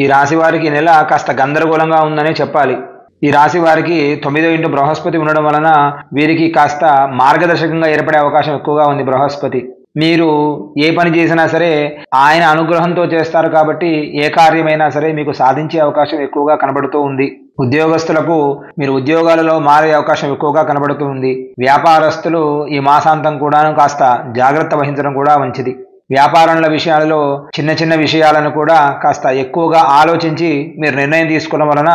ఈ రాశి వారికి నెల కాస్త గందరగోళంగా ఉందనే చెప్పాలి. ఈ రాశి వారికి 9వ ఇంటి బృహస్పతి ఉండడం వలన వీరికి కాస్త మార్గదర్శకంగా ఏర్పడే అవకాశం ఎక్కువగా ఉంది బృహస్పతి. మీరు ఏ పని చేసినా సరే ఆయన అనుగ్రహంతో చేస్తారు కాబట్టి ఏ కార్యమైనా సరే మీకు సాధించే అవకాశం ఎక్కువగా కనబడుతూ ఉంది. ఉద్యోగస్తులకు మీరు ఉద్యోగాలలో మారే అవకాశం ఎక్కువగా కనబడుతూ ఉంది. వ్యాపారస్తులు ఈ మాసాంతం కూడాను కాస్త జాగ్రత్త వహించడం కూడా మంచిది. వ్యాపారంల విషయాలలో చిన్న చిన్న విషయాలను కూడా కాస్త ఎక్కువగా ఆలోచించి మీరు నిర్ణయం తీసుకోవడం వలన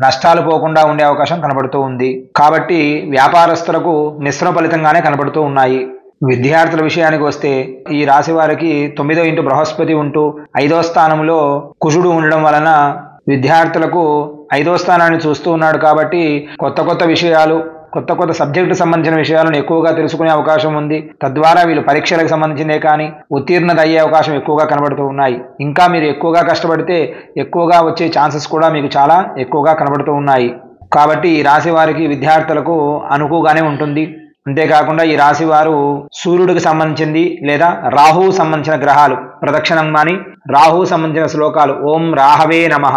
నష్టాలు పోకుండా ఉండే అవకాశం కనబడుతూ ఉంది. కాబట్టి వ్యాపారస్తులకు మిశ్రమ ఫలితంగానే కనబడుతూ ఉన్నాయి. విద్యార్థుల విషయానికి వస్తే ఈ రాశి వారికి 9వ ఇంటి బృహస్పతి ఉంటూ 5వ స్థానంలో కుజుడు ఉండడం వలన విద్యార్థులకు 5వ స్థానాన్ని చూస్తూ ఉన్నాడు కాబట్టి కొత్త విషయాలు కొత్త సబ్జెక్టు సంబంధించిన విషయాలను ఎక్కువగా తెలుసుకునే అవకాశం ఉంది. తద్వారా వీళ్ళు పరీక్షలకు సంబంధించిందే కానీ ఉత్తీర్ణత అయ్యే అవకాశం ఎక్కువగా కనబడుతూ ఉన్నాయి. ఇంకా మీరు ఎక్కువగా కష్టపడితే ఎక్కువగా వచ్చే ఛాన్సెస్ కూడా మీకు చాలా ఎక్కువగా కనబడుతూ ఉన్నాయి. కాబట్టి ఈ రాశి వారికి విద్యార్థులకు అనుకువగానే ఉంటుంది. అంతేకాకుండా ఈ రాశి వారు సూర్యుడికి సంబంధించింది లేదా రాహువు సంబంధించిన గ్రహాలు ప్రదక్షిణం కానీ రాహువు సంబంధించిన శ్లోకాలు ఓం రాహవే నమః,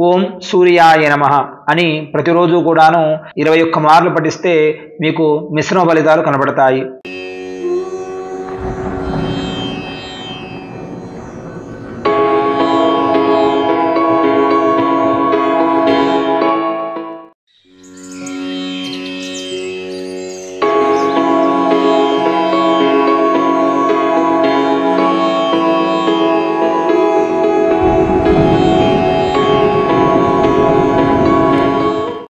ఓం సూర్యాయ నమః అని ప్రతిరోజు కూడాను 21 మార్లు పఠిస్తే మీకు మిశ్రమ ఫలితాలు కనబడతాయి.